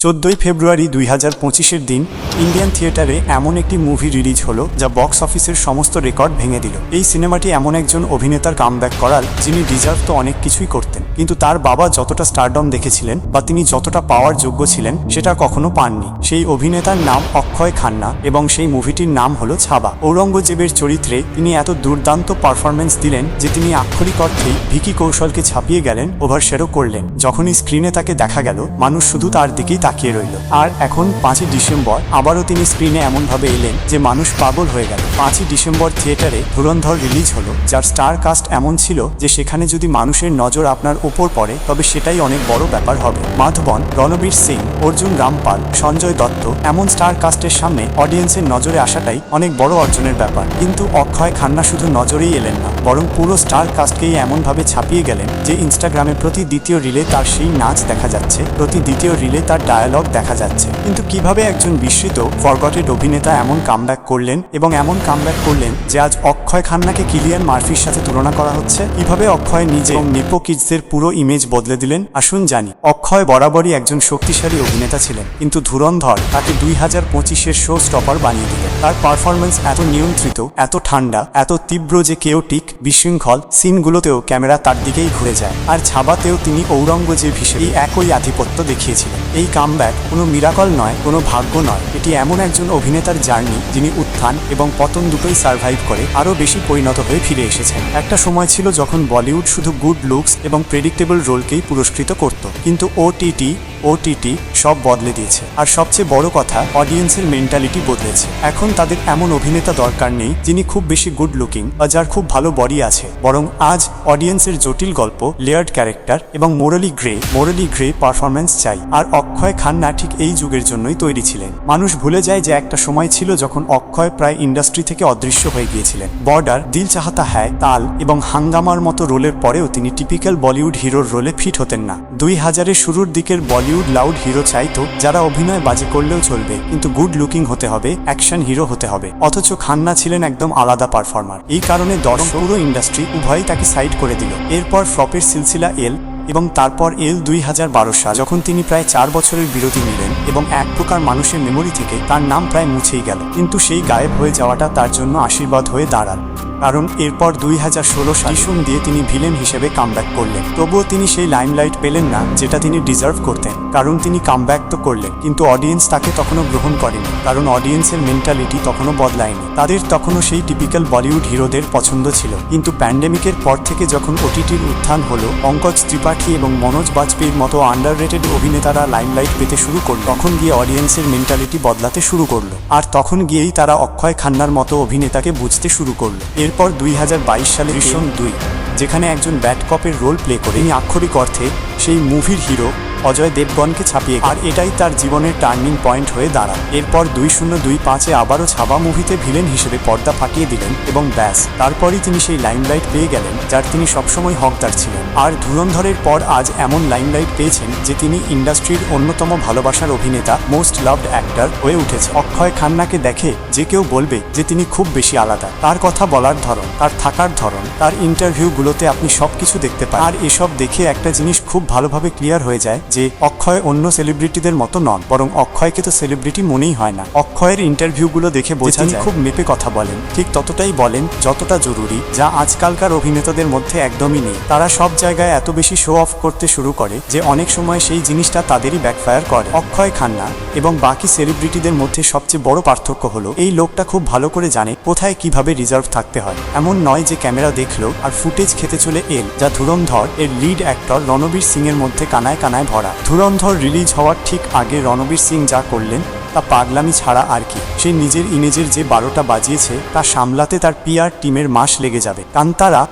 14 ফেব্রুয়ারি 2025-এর দিন ইন্ডিয়ান থিয়েটারে এমন একটি মুভি রিলিজ হলো যা বক্স অফিসের সমস্ত রেকর্ড ভেঙে দিল। এই সিনেমাটি এমন একজন অভিনেতার কামব্যাক করাল যিনি ডিজার্ভ তো অনেক কিছুই করতেন, কিন্তু তার বাবা যতটা স্টারডম দেখেছিলেন বা তিনি যতটা পাওয়ার যোগ্য ছিলেন সেটা কখনো পাননি। সেই অভিনেতার নাম অক্ষয় খান্না এবং সেই মুভিটির নাম হলো ছাবা। ঔরঙ্গজেবের চরিত্রে তিনি এত দুর্দান্ত পারফরমেন্স দিলেন যে তিনি আক্ষরিক অর্থেই ভিকি কৌশলকে ছাপিয়ে গেলেন, ওভারশ্যাডো করলেন। যখনই স্ক্রিনে তাকে দেখা গেল মানুষ শুধু তার দিকেই তাকিয়ে রইল। আর এখন 5ই ডিসেম্বর আবারও তিনি স্ক্রিনে এমনভাবে এলেন যে মানুষ পাগল হয়ে গেল। 5ই ডিসেম্বর থিয়েটারে ধুরন্ধর রিলিজ হলো, যার স্টার কাস্ট এমন ছিল যে সেখানে যদি মানুষের নজর আপনার ওপর পড়ে তবে সেটাই অনেক বড় ব্যাপার হবে। মাধবন, রণবীর সিং, অর্জুন রামপাল, সঞ্জয় দত্ত এমন স্টার কাস্টের সামনে অডিয়েন্সের নজরে আসাটাই অনেক বড় অর্জনের ব্যাপার। কিন্তু অক্ষয় খান্না শুধু নজরেই এলেন না, বরং পুরো স্টার কাস্টকেই এমনভাবে ছাপিয়ে গেলেন যে ইনস্টাগ্রামে প্রতি দ্বিতীয় রিলে তার সেই নাচ দেখা যাচ্ছে, প্রতি দ্বিতীয় রিলে তার ডায়ালগ দেখা যাচ্ছে। কিন্তু কিভাবে একজন বিস্মৃত ফরগটেড অভিনেতা এমন কামব্যাক করলেন এবং এমন কামব্যাক করলেন যে আজ অক্ষয় খান্নাকে কিলিয়ান মার্ফির সাথে তুলনা করা হচ্ছে? কিভাবে অক্ষয় নিজে নেপো কিডসদের পুরো ইমেজ বদলে দিলেন? আসুন জানি। অক্ষয় বরাবরই একজন শক্তিশালী অভিনেতা ছিলেন, কিন্তু ধুরন্ধর তাকে 2025-এর শো স্টপার বানিয়ে দিলেন। তার পারফরমেন্স এত নিয়ন্ত্রিত, এত ঠান্ডা, এত তীব্র যে কেওটিক বিশৃঙ্খল সিনগুলোতেও ক্যামেরা তার দিকেই ঘুরে যায়। আর ছাবাতেও তিনি ঔরঙ্গজেব হিসেবে একই আধিপত্য দেখিয়েছিলেন। এই কামব্যাক কোনো মিরাকল নয়, কোনো ভাগ্য নয়, এটি এমন একজন অভিনেতার জার্নি যিনি উত্থান এবং পতন দুটোই সার্ভাইভ করে আরও বেশি পরিণত হয়ে ফিরে এসেছেন। একটা সময় ছিল যখন বলিউড শুধু গুড লুকস এবং প্রেডিক্টেবল রোলকেই পুরস্কৃত করত, কিন্তু ওটিটি সব বদলে দিয়েছে। আর সবচেয়ে বড় কথা, অডিয়েন্সের মেন্টালিটি বদলেছে। এখন তাদের এমন অভিনেতা দরকার নেই যিনি খুব বেশি গুড লুকিং বা যার খুব ভালো বডি আছে, বরং আজ অডিয়েন্সের জটিল গল্প, লেয়ার্ড ক্যারেক্টার এবং মোরালি গ্রে পারফরমেন্স চাই। আর অক্ষয় খান্না ঠিক এই যুগের জন্যই তৈরি ছিলেন। মানুষ ভুলে যায় যে একটা সময় ছিল যখন অক্ষয় প্রায় ইন্ডাস্ট্রি থেকে অদৃশ্য হয়ে গিয়েছিলেন। বর্ডার, দিল চাহতা হ্যায়, তাল এবং হাঙ্গামার মতো রোলের পরেও তিনি টিপিক্যাল বলিউড হিরোর রোলে ফিট হতেন না। 2000-এর শুরুর দিকের বলিউড লাউড হিরো চাইতো যারা অভিনয় বাজে করলেও চলবে, কিন্তু গুড লুকিং হতে হবে, অ্যাকশন হিরো হতে হবে। অথচ খান্না ছিলেন একদম আলাদা পারফর্মার। এই কারণে দর্শক, পুরো ইন্ডাস্ট্রি উভয়ই তাকে সাইড করে দিল। এরপর ফ্লপের সিলসিলা এল এবং তারপর 2012 সাল, যখন তিনি প্রায় 4 বছরের বিরতি নিলেন এবং এক প্রকার মানুষের মেমোরি থেকে তার নাম প্রায় মুছেই গেল। কিন্তু সেই গায়েব হয়ে যাওয়াটা তার জন্য আশীর্বাদ হয়ে দাঁড়াল, কারণ এরপর 2016 সাল দিয়ে তিনি ভিলেন হিসেবে কামব্যাক করলেন। তবুও তিনি সেই লাইমলাইট পেলেন না যেটা তিনি ডিজার্ভ করতেন, কারণ তিনি কামব্যাক তো করলেন কিন্তু অডিয়েন্স তাকে তখনও গ্রহণ করেনি, কারণ অডিয়েন্সের মেন্টালিটি তখনও বদলায়নি। তাদের তখনও সেই টিপিক্যাল বলিউড হিরোদের পছন্দ ছিল। কিন্তু প্যান্ডেমিকের পর থেকে যখন ওটিটির উত্থান হলো, পঙ্কজ ত্রিপাঠী এবং মনোজ বাজপেয়ীর মতো আন্ডাররেটেড অভিনেতারা লাইমলাইট পেতে শুরু করল, তখন গিয়ে অডিয়েন্সের মেন্টালিটি বদলাতে শুরু করলো। আর তখন গিয়েই তারা অক্ষয় খান্নার মতো অভিনেতাকে বুঝতে শুরু করলো। এরপর 2022 সালে দৃশ্যম 2, যেখানে একজন ব্যাড কপের রোল প্লে করে তিনি আক্ষরিক অর্থে সেই মুভির হিরো অজয় দেবগনকে ছাপিয়ে, আর এটাই তার জীবনের টার্নিং পয়েন্ট হয়ে দাঁড়ায়। এরপর 2025-এ আবারও ছাবা মুভিতে ভিলেন হিসেবে পর্দা ফাটিয়ে দিলেন এবং ব্যাস, তারপরই তিনি সেই লাইমলাইট পেয়ে গেলেন যার তিনি সবসময় হকদার ছিলেন। আর ধুরন্ধরের পর আজ এমন লাইমলাইট পেয়েছেন যে তিনি ইন্ডাস্ট্রির অন্যতম ভালোবাসার অভিনেতা, মোস্ট লাভড অ্যাক্টর হয়ে উঠেছে। অক্ষয় খান্নাকে দেখে যে কেউ বলবে যে তিনি খুব বেশি আলাদা। তার কথা বলার ধরন, তার থাকার ধরন, তার ইন্টারভিউগুলোতে আপনি সবকিছু দেখতে পান। আর এসব দেখে একটা জিনিস খুব ভালোভাবে ক্লিয়ার হয়ে যায় যে অক্ষয় অন্য সেলিব্রিটিদের মতো নন, বরং অক্ষয়কে তো সেলিব্রিটি মনেই হয় না। অক্ষয়ের ইন্টারভিউগুলো দেখে বোঝা যায় খুব মেপে কথা বলেন, ঠিক ততটাই বলেন যতটা জরুরি, যা আজকালকার অভিনেতাদের মধ্যে একদমই নেই। তারা সব জায়গায় এত বেশি শো অফ করতে শুরু করে যে অনেক সময় সেই জিনিসটা তাদেরই ব্যাকফায়ার করে। অক্ষয় খান্না এবং বাকি সেলিব্রিটিদের মধ্যে সবচেয়ে বড় পার্থক্য হলো এই লোকটা খুব ভালো করে জানে কোথায় কিভাবে রিজার্ভ থাকতে হয়। এমন নয় যে ক্যামেরা দেখলো আর ফুটেজ খেতে চলে এল, যা ধুরন্ধর এর লিড অ্যাক্টর রণবীর সিং এর মধ্যে কানায় কানায় ভরা। ধুরন্ধর রিলিজ হওয়ার ঠিক আগে রণবীর সিং যা করলেন তা পাগলামি ছাড়া আর কি। সে নিজের ইমেজের যে 12টা বাজিয়েছে তা সামলাতে তার পিআর টিমের মাস লেগে যাবে।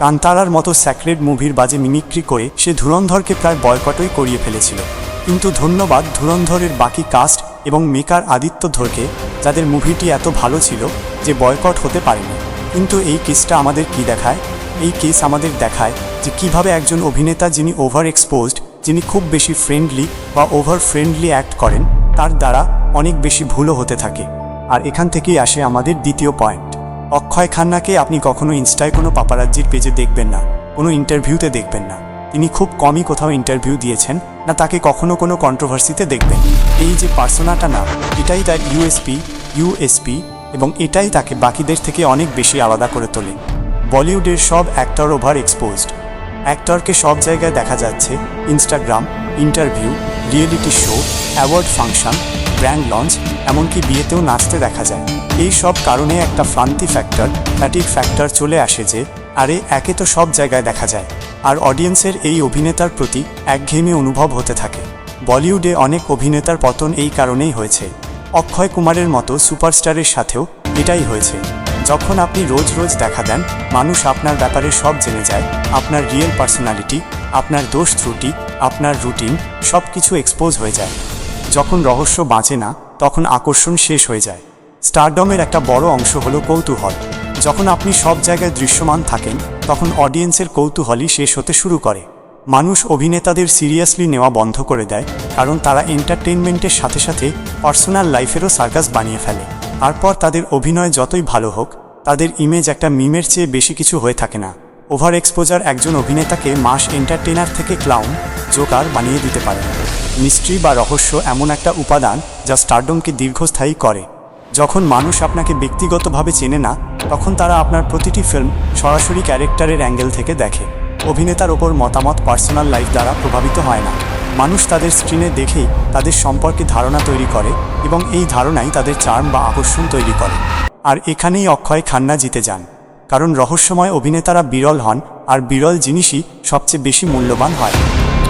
কান্তারার মতো স্যাক্রেড মুভির বাজে মিমিক্রি করে সে ধুরন্ধরকে প্রায় বয়কটই করিয়ে ফেলেছিল। কিন্তু ধন্যবাদ ধুরন্ধরের বাকি কাস্ট এবং মেকার আদিত্য ধরকে, যাদের মুভিটি এত ভালো ছিল যে বয়কট হতে পারেনি। কিন্তু এই কেসটা আমাদের কি দেখায়? এই কেস আমাদের দেখায় যে কিভাবে একজন অভিনেতা যিনি ওভার এক্সপোজড, যিনি খুব বেশি ফ্রেন্ডলি বা ওভার ফ্রেন্ডলি অ্যাক্ট করেন, তার দ্বারা অনেক বেশি ভুলও হতে থাকে। আর এখান থেকেই আসে আমাদের দ্বিতীয় পয়েন্ট। অক্ষয় খান্নাকে আপনি কখনো ইনস্টায় কোনো পাপারাজ্জির পেজে দেখবেন না, কোনো ইন্টারভিউতে দেখবেন না। তিনি খুব কমই কোথাও ইন্টারভিউ দিয়েছেন, না তাকে কখনো কোনো কন্ট্রোভার্সিতে দেখবেন। এই যে পার্সোনাটা না, এটাই তার ইউএসপি এবং এটাই তাকে বাকিদের থেকে অনেক বেশি আলাদা করে তোলে। বলিউডের সব অ্যাক্টর ওভার এক্সপোজড। অ্যাক্টরকে সব জায়গায় দেখা যাচ্ছে, Instagram, interview, reality show, award function, brand launch, এমনকি বিয়েতেও নাচতে দেখা যায়। এই সব কারণে একটা ফ্যাটিক ফ্যাক্টর চলে আসে যে আরে একে তো সব জায়গায় দেখা যায়, আর অডিয়েন্সের এই অভিনেতার প্রতি একঘেয়েমি অনুভব হতে থাকে। বলিউডে অনেক অভিনেতার পতন এই কারণেই হয়েছে। অক্ষয় কুমারের মতো সুপারস্টারের সাথেও এটাই হয়েছে। যখন আপনি রোজ রোজ দেখা দেন, মানুষ আপনার ব্যাপারে সব জেনে যায়, আপনার রিয়েল পার্সোনালিটি, আপনার দোষ ত্রুটি, আপনার রুটিন, সব কিছু এক্সপোজ হয়ে যায়। যখন রহস্য বাঁচে না, তখন আকর্ষণ শেষ হয়ে যায়। স্টারডমের একটা বড় অংশ হলো কৌতূহল। যখন আপনি সব জায়গায় দৃশ্যমান থাকেন, তখন অডিয়েন্সের কৌতূহলই শেষ হতে শুরু করে। মানুষ অভিনেতাদের সিরিয়াসলি নেওয়া বন্ধ করে দেয়, কারণ তারা এন্টারটেইনমেন্টের সাথে সাথে পার্সোনাল লাইফেরও সার্কাস বানিয়ে ফেলে। তারপর তাদের অভিনয় যতই ভালো হোক, তাদের ইমেজ একটা মিমের চেয়ে বেশি কিছু হয়ে থাকে না। ওভার এক্সপোজার একজন অভিনেতাকে মাস এন্টারটেইনার থেকে ক্লাউন, জোকার বানিয়ে দিতে পারে। মিস্ট্রি বা রহস্য এমন একটা উপাদান যা স্টারডমকে দীর্ঘস্থায়ী করে। যখন মানুষ আপনাকে ব্যক্তিগতভাবে চেনে না, তখন তারা আপনার প্রতিটি ফিল্ম সরাসরি ক্যারেক্টারের অ্যাঙ্গেল থেকে দেখে। অভিনেতার ওপর মতামত পার্সোনাল লাইফ দ্বারা প্রভাবিত হয় না। মানুষ তাদের স্ক্রিনে দেখেই তাদের সম্পর্কে ধারণা তৈরি করে এবং এই ধারণাই তাদের চার্ম বা আকর্ষণ তৈরি করে। আর এখানেই অক্ষয় খান্না জিতে যান, কারণ রহস্যময় অভিনেতারা বিরল হন, আর বিরল জিনিসই সবচেয়ে বেশি মূল্যবান হয়।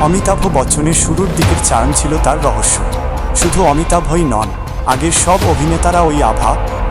অমিতাভ বচ্চনের শুরুর দিকের চার্ম ছিল তার রহস্য। শুধু অমিতাভই নন, আগের সব অভিনেতারা ওই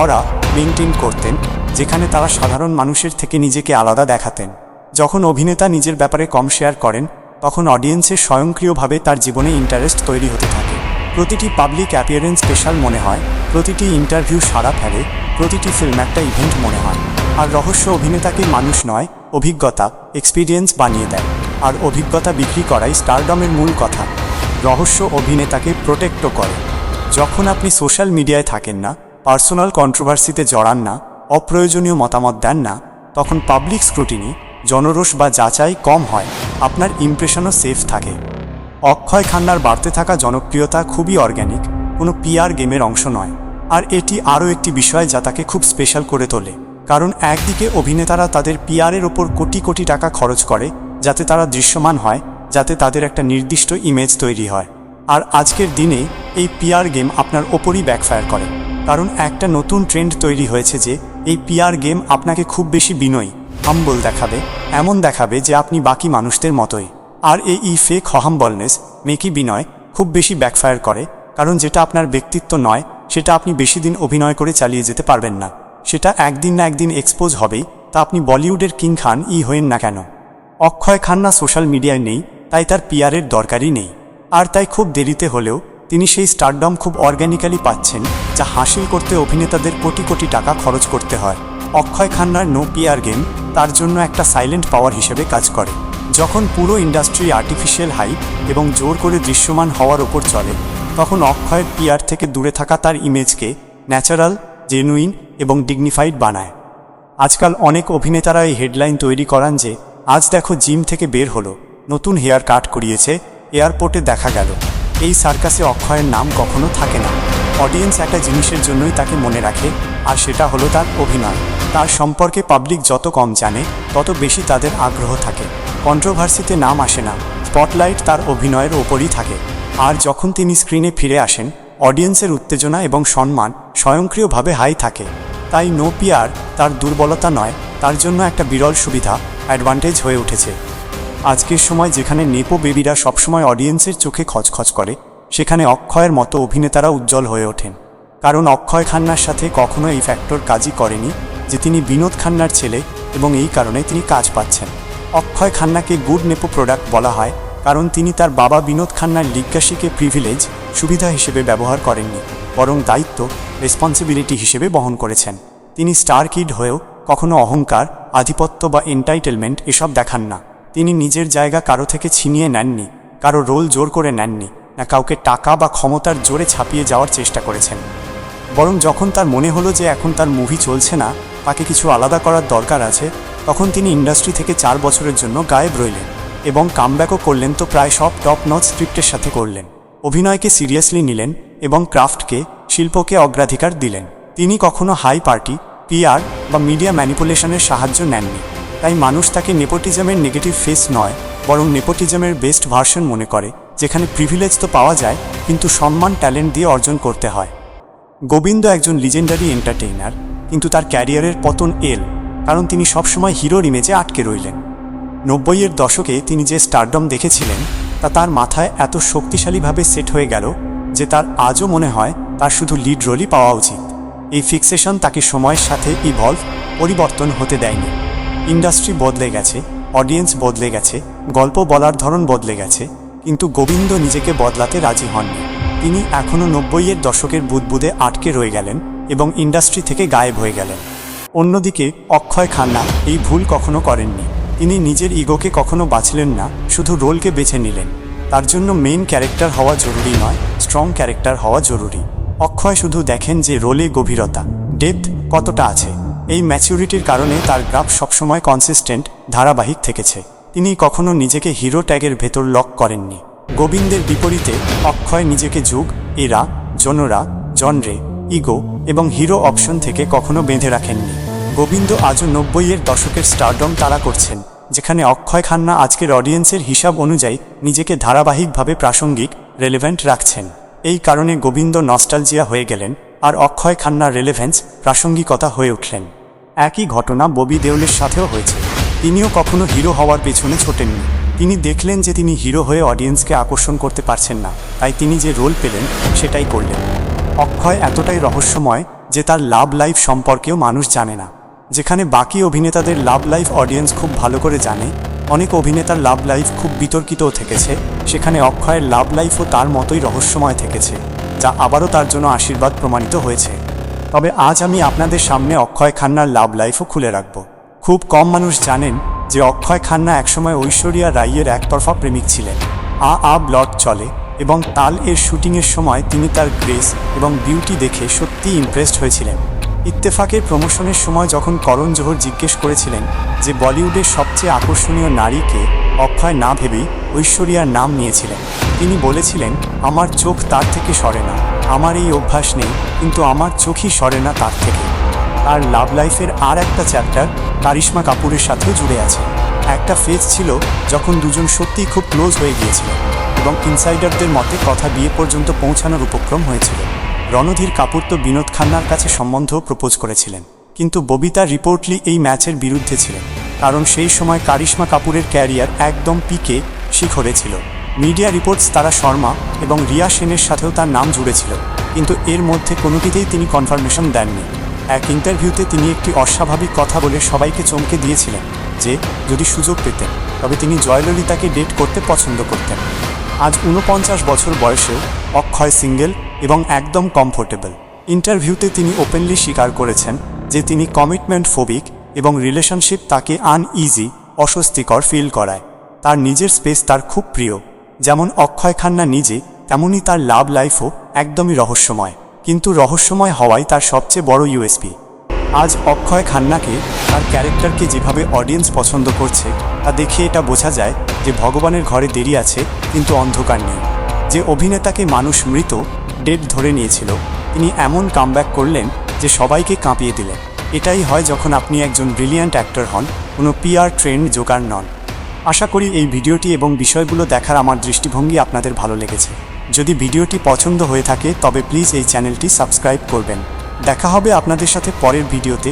অরা মেনটেন করতেন, যেখানে তারা সাধারণ মানুষের থেকে নিজেকে আলাদা দেখাতেন। যখন অভিনেতা নিজের ব্যাপারে কম শেয়ার করেন, তখন অডিয়েন্সের স্বয়ংক্রিয়ভাবে তার জীবনে ইন্টারেস্ট তৈরি হতে থাকে। প্রতিটি পাবলিক অ্যাপিয়ারেন্স স্পেশাল মনে হয়, প্রতিটি ইন্টারভিউ সাড়া ফেলে, প্রতিটি ফিল্ম একটা ইভেন্ট মনে হয়। আর রহস্য অভিনেতাকে মানুষ নয়, অভিজ্ঞতা, এক্সপিরিয়েন্স বানিয়ে দেয়। আর অভিজ্ঞতা বিক্রি করাই স্টারডমের মূল কথা। রহস্য অভিনেতাকে প্রোটেক্টও করে। যখন আপনি সোশ্যাল মিডিয়ায় থাকেন না, পার্সোনাল কন্ট্রোভার্সিতে জড়ান না, অপ্রয়োজনীয় মতামত দেন না, তখন পাবলিক স্ক্রুটিনি, জনরোষ বা যাচাই কম হয়, আপনার ইমপ্রেশনও সেফ থাকে। অক্ষয় খান্নার বাড়তে থাকা জনপ্রিয়তা খুবই অর্গ্যানিক, কোনো পিআর গেমের অংশ নয়। আর এটি আরও একটি বিষয় যা তাকে খুব স্পেশাল করে তোলে, কারণ একদিকে অভিনেতারা তাদের পিআরের ওপর কোটি কোটি টাকা খরচ করে, যাতে তারা দৃশ্যমান হয়, যাতে তাদের একটা নির্দিষ্ট ইমেজ তৈরি হয়। আর আজকের দিনে এই পিআর গেম আপনার ওপরই ব্যাকফায়ার করে, কারণ একটা নতুন ট্রেন্ড তৈরি হয়েছে যে এই পিআর গেম আপনাকে খুব বেশি বিনয়ী, হাম্বল দেখাবে, এমন দেখাবে যে আপনি বাকি মানুষদের মতোই। আর এই ফেক হাম্বলনেস, মেকি বিনয় খুব বেশি ব্যাকফায়ার করে, কারণ যেটা আপনার ব্যক্তিত্ব নয়, সেটা আপনি বেশি দিন অভিনয় করে চালিয়ে যেতে পারবেন না। সেটা একদিন না একদিন এক্সপোজ হবেই, তা আপনি বলিউডের কিং খান হয়েন না কেন। অক্ষয় খান্না সোশ্যাল মিডিয়ায় নেই, তাই তার পিআরের দরকারই নেই। আর তাই খুব দেরিতে হলেও তিনি সেই স্টারডম খুব অর্গ্যানিক্যালি পাচ্ছেন, যা হাসিল করতে অভিনেতাদের কোটি কোটি টাকা খরচ করতে হয়। অক্ষয় খান্নার নো পিআর গেম তার জন্য একটা সাইলেন্ট পাওয়ার হিসেবে কাজ করে। যখন পুরো ইন্ডাস্ট্রি আর্টিফিশিয়াল হাইপ এবং জোর করে দৃশ্যমান হওয়ার ওপর চলে, তখন অক্ষয়ের পিআর থেকে দূরে থাকা তার ইমেজকে ন্যাচারাল, জেনুইন এবং ডিগনিফাইড বানায়। আজকাল অনেক অভিনেতারা এই হেডলাইন তৈরি করান যে আজ দেখো জিম থেকে বের হলো, নতুন হেয়ার কাট করিয়েছে, এয়ারপোর্টে দেখা গেল। এই সার্কাসে অক্ষয়ের নাম কখনো থাকে না। অডিয়েন্স একটা জিনিসের জন্যই তাকে মনে রাখে, আর সেটা হলো তার অভিনয়। তার সম্পর্কে পাবলিক যত কম জানে, তত বেশি তাদের আগ্রহ থাকে। কন্ট্রোভার্সিতে নাম আসে না, স্পটলাইট তার অভিনয়ের ওপরই থাকে। আর যখন তিনি স্ক্রিনে ফিরে আসেন, অডিয়েন্সের উত্তেজনা এবং সম্মান স্বয়ংক্রিয়ভাবে হাই থাকে। তাই নো পিআর তার দুর্বলতা নয়, তার জন্য একটা বিরল সুবিধা, অ্যাডভান্টেজ হয়ে উঠেছে। আজকের সময় যেখানে নেপো বেবিরা সবসময় অডিয়েন্সের চোখে খচখচ করে, সেখানে অক্ষয়ের মতো অভিনেতারা উজ্জ্বল হয়ে ওঠেন। কারণ অক্ষয় খান্নার সাথে কখনো এই ফ্যাক্টর কাজই করেনি যে তিনি বিনোদ খান্নার ছেলে, এবং এই কারণে তিনি কাজ পাচ্ছেন। অক্ষয় খান্নাকে গুড নেপো প্রোডাক্ট বলা হয়, কারণ তিনি তার বাবা বিনোদ খান্নার লিগ্যাসিকে প্রিভিলেজ, সুবিধা হিসেবে ব্যবহার করেননি, বরং দায়িত্ব, রেসপন্সিবিলিটি হিসেবে বহন করেছেন। তিনি স্টার কিড হয়েও কখনো অহংকার, আধিপত্য বা এন্টাইটেলমেন্ট এসব দেখান না। তিনি নিজের জায়গা কারো থেকে ছিনিয়ে নেননি, কারো রোল জোর করে নেননি, না কাউকে টাকা বা ক্ষমতার জোরে ছাপিয়ে যাওয়ার চেষ্টা করেছেন। বরং যখন তার মনে হলো যে এখন তার মুভি চলছে না, তাকে কিছু আলাদা করার দরকার আছে, তখন তিনি ইন্ডাস্ট্রি থেকে 4 বছরের জন্য গায়েব রইলেন। এবং কামব্যাকও করলেন, তো প্রায় সব টপ নচ স্ক্রিপ্টের সাথে করলেন। অভিনয়কে সিরিয়াসলি নিলেন এবং ক্রাফটকে, শিল্পকে অগ্রাধিকার দিলেন। তিনি কখনো হাই পার্টি, পিআর বা মিডিয়া ম্যানিপুলেশনের সাহায্য নেননি। তাই মানুষ তাকে নেপোটিজমের নেগেটিভ ফেস নয়, বরং নেপোটিজমের বেস্ট ভার্সন মনে করে, যেখানে প্রিভিলেজ তো পাওয়া যায়, কিন্তু সম্মান ট্যালেন্ট দিয়ে অর্জন করতে হয়। গোবিন্দ একজন লিজেন্ডারি এন্টারটেইনার, কিন্তু তার ক্যারিয়ারের পতন কারণ তিনি সবসময় হিরোর ইমেজে আটকে রইলেন। 90-এর দশকে তিনি যে স্টারডম দেখেছিলেন তা তার মাথায় এত শক্তিশালীভাবে সেট হয়ে গেল যে তার আজও মনে হয় তার শুধু লিড রোলই পাওয়া উচিত। এই ফিক্সেশন তাকে সময়ের সাথে পরিবর্তন হতে দেয়নি। ইন্ডাস্ট্রি বদলে গেছে, অডিয়েন্স বদলে গেছে, গল্প বলার ধরন বদলে গেছে, কিন্তু গোবিন্দ নিজেকে বদলাতে রাজি হননি। তিনি এখনও 90-এর দশকের বুদবুদে আটকে রয়ে গেলেন এবং ইন্ডাস্ট্রি থেকে গায়েব হয়ে গেলেন। অন্যদিকে অক্ষয় খান্না এই ভুল কখনো করেননি। তিনি নিজের ইগোকে কখনো বাছলেন না, শুধু রোলকে বেছে নিলেন। তার জন্য মেইন ক্যারেক্টার হওয়া জরুরি নয়, স্ট্রং ক্যারেক্টার হওয়া জরুরি। অক্ষয় শুধু দেখেন যে রোলে গভীরতা, ডেপথ কতটা আছে। এই ম্যাচুরিটির কারণে তার গ্রাফ সবসময় কনসিস্টেন্ট, ধারাবাহিক থেকেছে। তিনি কখনো নিজেকে হিরো ট্যাগের ভেতর লক করেননি। গোবিন্দের বিপরীতে অক্ষয় নিজেকে যুগ, এরা, জনরে, ইগো এবং হিরো অপশন থেকে কখনো বেঁধে রাখেননি। গোবিন্দ আজও 90-এর দশকের স্টারডম তাড়া করছেন, যেখানে অক্ষয় খান্না আজকের অডিয়েন্সের হিসাব অনুযায়ী নিজেকে ধারাবাহিকভাবে প্রাসঙ্গিক, রেলেভেন্ট রাখছেন। এই কারণে গোবিন্দ নস্টালজিয়া হয়ে গেলেন, আর অক্ষয় খান্নার রেলেভেন্স, প্রাসঙ্গিকতা হয়ে উঠলেন। একই ঘটনা ববি দেওলের সাথেও হয়েছে। তিনিও কখনো হিরো হওয়ার পেছনে ছোটেননি। তিনি দেখলেন যে তিনি হিরো হয়ে অডিয়েন্সকে আকর্ষণ করতে পারছেন না, তাই তিনি যে রোল পেলেন সেটাই করলেন। অক্ষয় এতটাই রহস্যময় যে তার লাভ লাইফ সম্পর্কেও মানুষ জানে না। যেখানে বাকি অভিনেতাদের লাভ লাইফ অডিয়েন্স খুব ভালো করে জানে, অনেক অভিনেতার লাভ লাইফ খুব বিতর্কিতও থেকেছে, সেখানে অক্ষয়ের লাভ লাইফও তার মতোই রহস্যময় থেকেছে, যা আবারও তার জন্য আশীর্বাদ প্রমাণিত হয়েছে। তবে আজ আমি আপনাদের সামনে অক্ষয় খান্নার লাভ লাইফও খুলে রাখব। খুব কম মানুষ জানেন যে অক্ষয় খান্না একসময় ঐশ্বরিয়া রাইয়ের একতরফা প্রেমিক ছিলেন। ব্লড চলে এবং তাল এর শুটিংয়ের সময় তিনি তার গ্রেস এবং বিউটি দেখে সত্যিই ইমপ্রেসড হয়েছিলেন। ইত্তেফাকের প্রমোশনের সময় যখন করণ জোহর জিজ্ঞেস করেছিলেন যে বলিউডের সবচেয়ে আকর্ষণীয় নারীকে, অক্ষয় না ভেবেই ঐশ্বরিয়ার নাম নিয়েছিলেন। তিনি বলেছিলেন, আমার চোখ তার থেকে সরে না, আমার এই অভ্যাস নেই, কিন্তু আমার চোখই সরে না তার থেকে। আর লাভ লাইফের আর একটা চ্যাপ্টার কারিশমা কাপুরের সাথেও জুড়ে আছে। একটা ফেজ ছিল যখন দুজন সত্যিই খুব ক্লোজ হয়ে গিয়েছিলেন এবং ইনসাইডারদের মতে কথা বিয়ে পর্যন্ত পৌঁছানোর উপক্রম হয়েছিল। রণধীর কাপুর তো বিনোদ খান্নার কাছে সম্বন্ধও প্রপোজ করেছিলেন, কিন্তু ববিতা রিপোর্টলি এই ম্যাচের বিরুদ্ধে ছিলেন, কারণ সেই সময় কারিশমা কাপুরের ক্যারিয়ার একদম পিকে, শিখরে ছিল। মিডিয়া রিপোর্টস তারা শর্মা এবং রিয়া সেনের সাথেও তার নাম জুড়েছিল, কিন্তু এর মধ্যে কোনোটিতেই তিনি কনফার্মেশন দেননি। এক ইন্টারভিউতে তিনি একটি অস্বাভাবিক কথা বলে সবাইকে চমকে দিয়েছিলেন যে যদি সুযোগ পেতেন তবে তিনি জয়ললিতাকে ডেট করতে পছন্দ করতেন। আজ 49 বছর বয়সেও অক্ষয় সিঙ্গেল এবং একদম কমফোর্টেবল। ইন্টারভিউতে তিনি ওপেনলি স্বীকার করেছেন যে তিনি কমিটমেন্ট ফোবিক এবং রিলেশনশিপ তাকে আনইজি, অস্বস্তিকর ফিল করায়। তার নিজের স্পেস তার খুব প্রিয়। যেমন অক্ষয় খান্না নিজে, তেমনই তার লাভ লাইফও একদমই রহস্যময়, কিন্তু রহস্যময় হওয়াই তার সবচেয়ে বড় ইউএসপি। আজ অক্ষয় খান্নাকে, তার ক্যারেক্টারকে যেভাবে অডিয়েন্স পছন্দ করছে তা দেখে এটা বোঝা যায় যে ভগবানের ঘরে দেরি আছে, কিন্তু অন্ধকার নেই। যে অভিনেতাকে মানুষ মৃত, ডেড ধরে নিয়েছিল, তিনি এমন কামব্যাক করলেন যে সবাইকে কাঁপিয়ে দিলেন। এটাই হয় যখন আপনি একজন ব্রিলিয়ান্ট অ্যাক্টর হন, কোনো পিআর ট্রেন্ড জোকার নন। আশা করি এই ভিডিওটি এবং বিষয়গুলো দেখার আমার দৃষ্টিভঙ্গি আপনাদের ভালো লেগেছে। যদি ভিডিওটি পছন্দ হয়ে থাকে তবে প্লিজ এই চ্যানেলটি সাবস্ক্রাইব করবেন। দেখা হবে আপনাদের সাথে পরের ভিডিওতে।